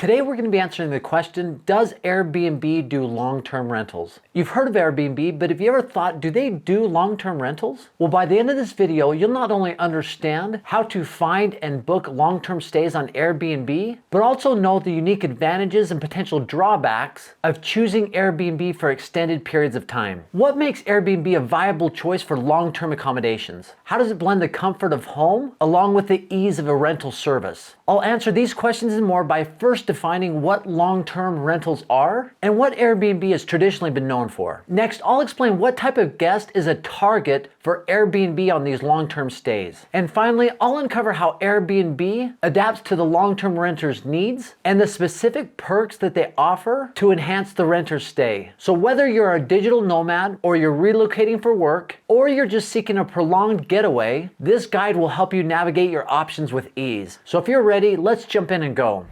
Today we're going to be answering the question, does Airbnb do long-term rentals? You've heard of Airbnb, but have you ever thought, do they do long-term rentals? Well, by the end of this video, you'll not only understand how to find and book long-term stays on Airbnb, but also know the unique advantages and potential drawbacks of choosing Airbnb for extended periods of time. What makes Airbnb a viable choice for long-term accommodations? How does it blend the comfort of home along with the ease of a rental service? I'll answer these questions and more by first defining what long-term rentals are and what Airbnb has traditionally been known for. Next, I'll explain what type of guest is a target for Airbnb on these long-term stays. And finally, I'll uncover how Airbnb adapts to the long-term renter's needs and the specific perks that they offer to enhance the renter's stay. So whether you're a digital nomad or you're relocating for work or you're just seeking a prolonged getaway, this guide will help you navigate your options with ease. So if you're ready, let's jump in and go.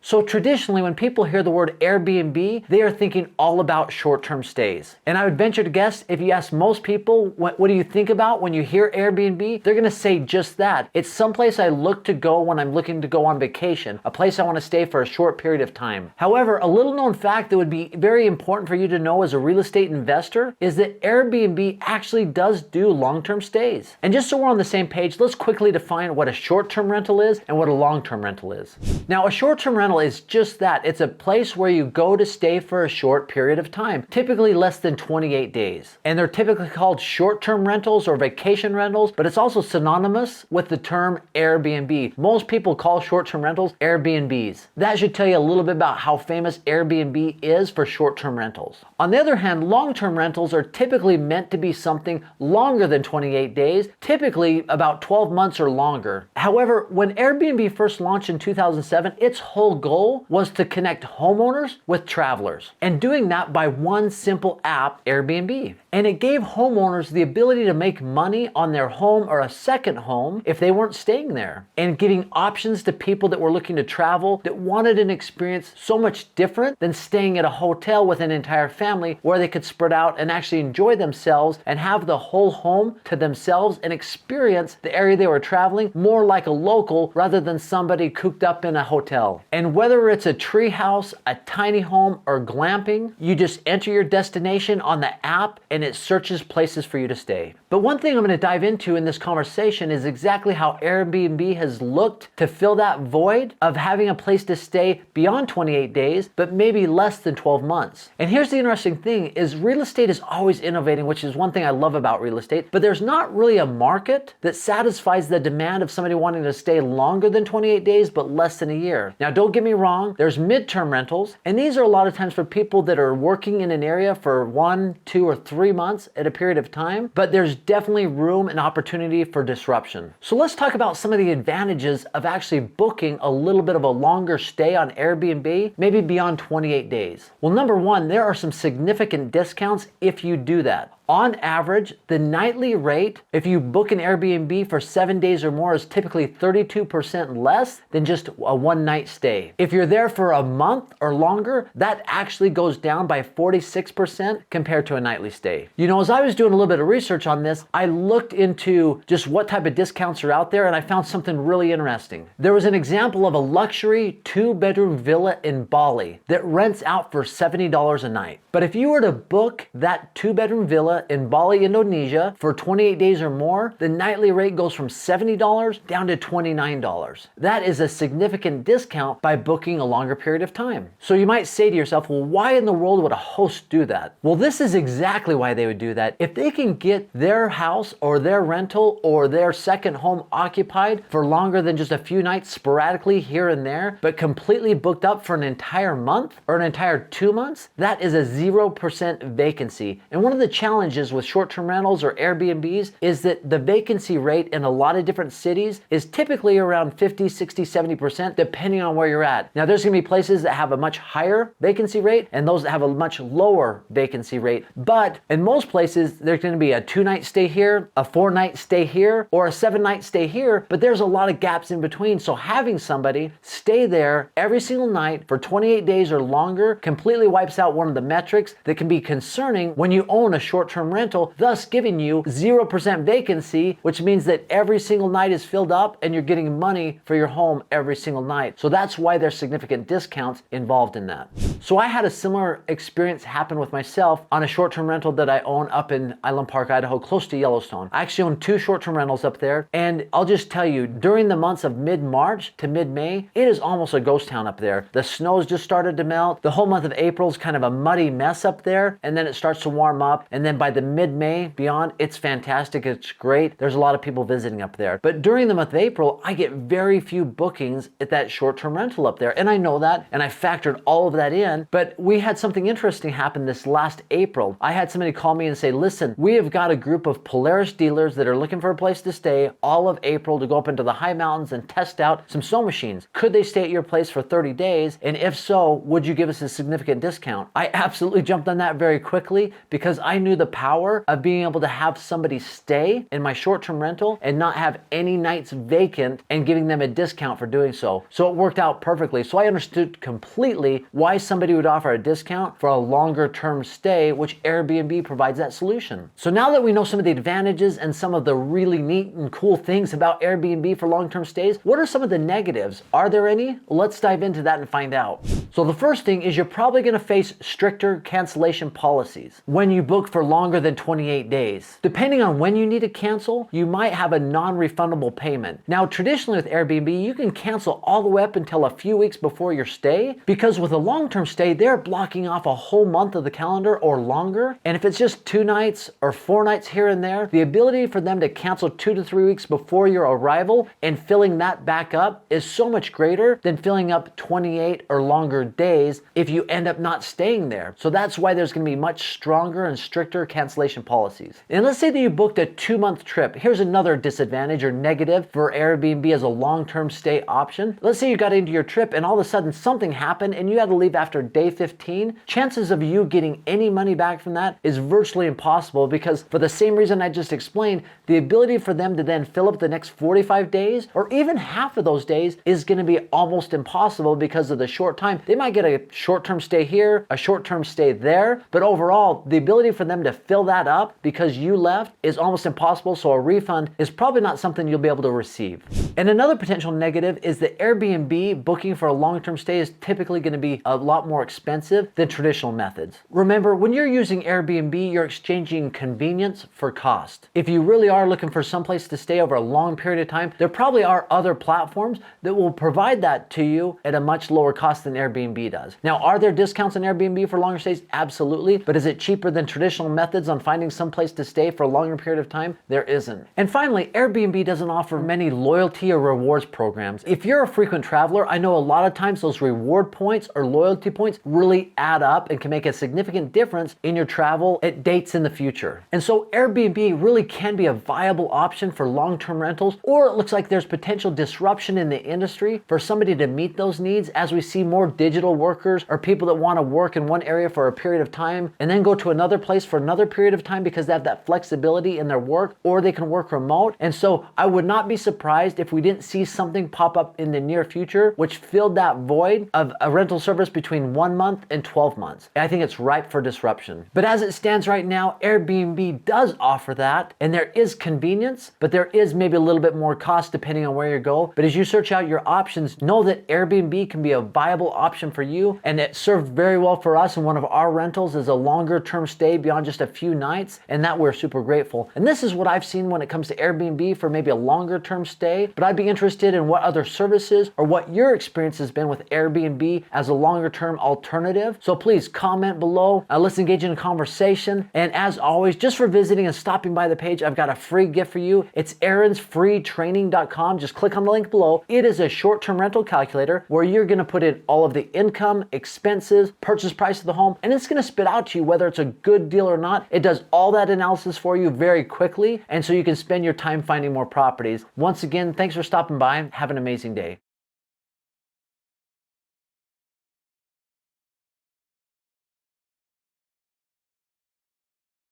So traditionally, when people hear the word Airbnb, they are thinking all about short-term stays. And I would venture to guess, if you ask most people, what do you think about when you hear Airbnb? They're gonna say just that. It's someplace I look to go when I'm looking to go on vacation, a place I wanna stay for a short period of time. However, a little known fact that would be very important for you to know as a real estate investor is that Airbnb actually does do long-term stays. And just so we're on the same page, let's quickly define what a short-term rental is and what a long-term rental is. Now, a short-term rental is just that. It's a place where you go to stay for a short period of time, typically less than 28 days. And they're typically called short-term rentals or vacation rentals, but it's also synonymous with the term Airbnb. Most people call short-term rentals Airbnbs. That should tell you a little bit about how famous Airbnb is for short-term rentals. On the other hand, long-term rentals are typically meant to be something longer than 28 days, typically about 12 months or longer. However, when Airbnb first launched in 2007, its whole goal was to connect homeowners with travelers, and doing that by one simple app, Airbnb. And it gave homeowners the ability to make money on their home or a second home if they weren't staying there, and giving options to people that were looking to travel that wanted an experience so much different than staying at a hotel with an entire family where they could spread out and actually enjoy themselves and have the whole home to themselves and experience the area they were traveling more like a local rather than somebody cooped up in a hotel. And whether it's a tree house, a tiny home, or glamping, you just enter your destination on the app and it searches places for you to stay. But one thing I'm going to dive into in this conversation is exactly how Airbnb has looked to fill that void of having a place to stay beyond 28 days, but maybe less than 12 months. And here's the interesting thing is real estate is always innovating, which is one thing I love about real estate, but there's not really a market that satisfies the demand of somebody wanting to stay longer than 28 days, but less than a year. Now, don't get me wrong, there's midterm rentals, and these are a lot of times for people that are working in an area for 1, 2, or 3 months at a period of time, but there's definitely room and opportunity for disruption. So let's talk about some of the advantages of actually booking a little bit of a longer stay on Airbnb, maybe beyond 28 days. Well, number one, there are some significant discounts if you do that. On average, the nightly rate, if you book an Airbnb for 7 days or more, is typically 32% less than just a one-night stay. If you're there for a month or longer, that actually goes down by 46% compared to a nightly stay. You know, as I was doing a little bit of research on this, I looked into just what type of discounts are out there, and I found something really interesting. There was an example of a luxury 2-bedroom villa in Bali that rents out for $70 a night. But if you were to book that 2-bedroom villa in Bali, Indonesia for 28 days or more, the nightly rate goes from $70 down to $29. That is a significant discount by booking a longer period of time. So you might say to yourself, well, why in the world would a host do that? Well, this is exactly why they would do that. If they can get their house or their rental or their second home occupied for longer than just a few nights sporadically here and there, but completely booked up for an entire month or an entire 2 months, that is a 0% vacancy. And one of the challenges with short-term rentals or Airbnbs is that the vacancy rate in a lot of different cities is typically around 50, 60, 70% depending on where you're at. Now, there's gonna be places that have a much higher vacancy rate and those that have a much lower vacancy rate. But in most places, there's gonna be a 2-night stay here, a 4-night stay here, or a 7-night stay here, but there's a lot of gaps in between. So having somebody stay there every single night for 28 days or longer completely wipes out one of the metrics that can be concerning when you own a short short-term rental, thus giving you 0% vacancy, which means that every single night is filled up and you're getting money for your home every single night. So that's why there's significant discounts involved in that. So I had a similar experience happen with myself on a short-term rental that I own up in Island Park, Idaho, close to Yellowstone. I actually own 2 short-term rentals up there, and I'll just tell you, during the months of mid-March to mid-May, it is almost a ghost town up there. The snow's just started to melt. The whole month of April is kind of a muddy mess up there, and then it starts to warm up, and then by the mid-May beyond, it's fantastic, it's great. There's a lot of people visiting up there. But during the month of April, I get very few bookings at that short-term rental up there, and I know that, and I factored all of that in, but we had something interesting happen this last April. I had somebody call me and say, listen, we have got a group of Polaris dealers that are looking for a place to stay all of April to go up into the high mountains and test out some snow machines. Could they stay at your place for 30 days? And if so, would you give us a significant discount? I absolutely jumped on that very quickly because I knew the power of being able to have somebody stay in my short-term rental and not have any nights vacant and giving them a discount for doing so. So it worked out perfectly. So I understood completely why somebody would offer a discount for a longer term stay, which Airbnb provides that solution. So now that we know some of the advantages and some of the really neat and cool things about Airbnb for long-term stays, what are some of the negatives? Are there any? Let's dive into that and find out. So the first thing is you're probably going to face stricter cancellation policies when you book for longer than 28 days. Depending on when you need to cancel, you might have a non-refundable payment. Now, traditionally with Airbnb, you can cancel all the way up until a few weeks before your stay, because with a long-term stay, they're blocking off a whole month of the calendar or longer. And if it's just 2 nights or 4 nights here and there, the ability for them to cancel 2 to 3 weeks before your arrival and filling that back up is so much greater than filling up 28 or longer days if you end up not staying there. So that's why there's going to be much stronger and stricter cancellation policies. And let's say that you booked a 2-month trip. Here's another disadvantage or negative for Airbnb as a long-term stay option. Let's say you got into your trip and all of a sudden something happened and you had to leave after day 15. Chances of you getting any money back from that is virtually impossible, because for the same reason I just explained, the ability for them to then fill up the next 45 days or even half of those days is going to be almost impossible because of the short time. They might get a short-term stay here, a short-term stay there, but overall, the ability for them to fill that up because you left is almost impossible, so a refund is probably not something you'll be able to receive. And another potential negative is that Airbnb booking for a long-term stay is typically going to be a lot more expensive than traditional methods. Remember, when you're using Airbnb, you're exchanging convenience for cost. If you really are looking for someplace to stay over a long period of time, there probably are other platforms that will provide that to you at a much lower cost than Airbnb does. Now, are there discounts on Airbnb for longer stays? Absolutely. But is it cheaper than traditional methods on finding someplace to stay for a longer period of time? There isn't. And finally, Airbnb doesn't offer many loyalty or rewards programs. If you're a frequent traveler, I know a lot of times those reward points or loyalty points really add up and can make a significant difference in your travel at dates in the future. And so Airbnb really can be a viable option for long-term rentals, or it looks like there's potential disruption in the industry for somebody to meet those needs as we see more digital workers or people that want to work in one area for a period of time and then go to another place for another period of time because they have that flexibility in their work, or they can work remote. And so I would not be surprised if we didn't see something pop up in the near future which filled that void of a rental service between 1 month and 12 months. I think it's ripe for disruption. But as it stands right now, Airbnb does offer that, and there is convenience, but there is maybe a little bit more cost depending on where you go. But as you search out your options, know that Airbnb can be a viable option for you, and it served very well for us in one of our rentals as a longer term stay beyond just a few nights, and that we're super grateful. And this is what I've seen when it comes to Airbnb for maybe a longer term stay, but I'd be interested in what other services or what your experience has been with Airbnb as a longer term alternative. So please comment below, let's engage in a conversation. And as always, just for visiting and stopping by the page, I've got a free gift for you. It's aaronsfreetraining.com. Just click on the link below. It is a short-term rental calculator where you're going to put in all of the income, expenses, purchase price of the home, and it's going to spit out to you whether it's a good deal or not. It does all that analysis for you very quickly, and so you can spend your time finding more properties. Once again, thanks for stopping by. Have an amazing day.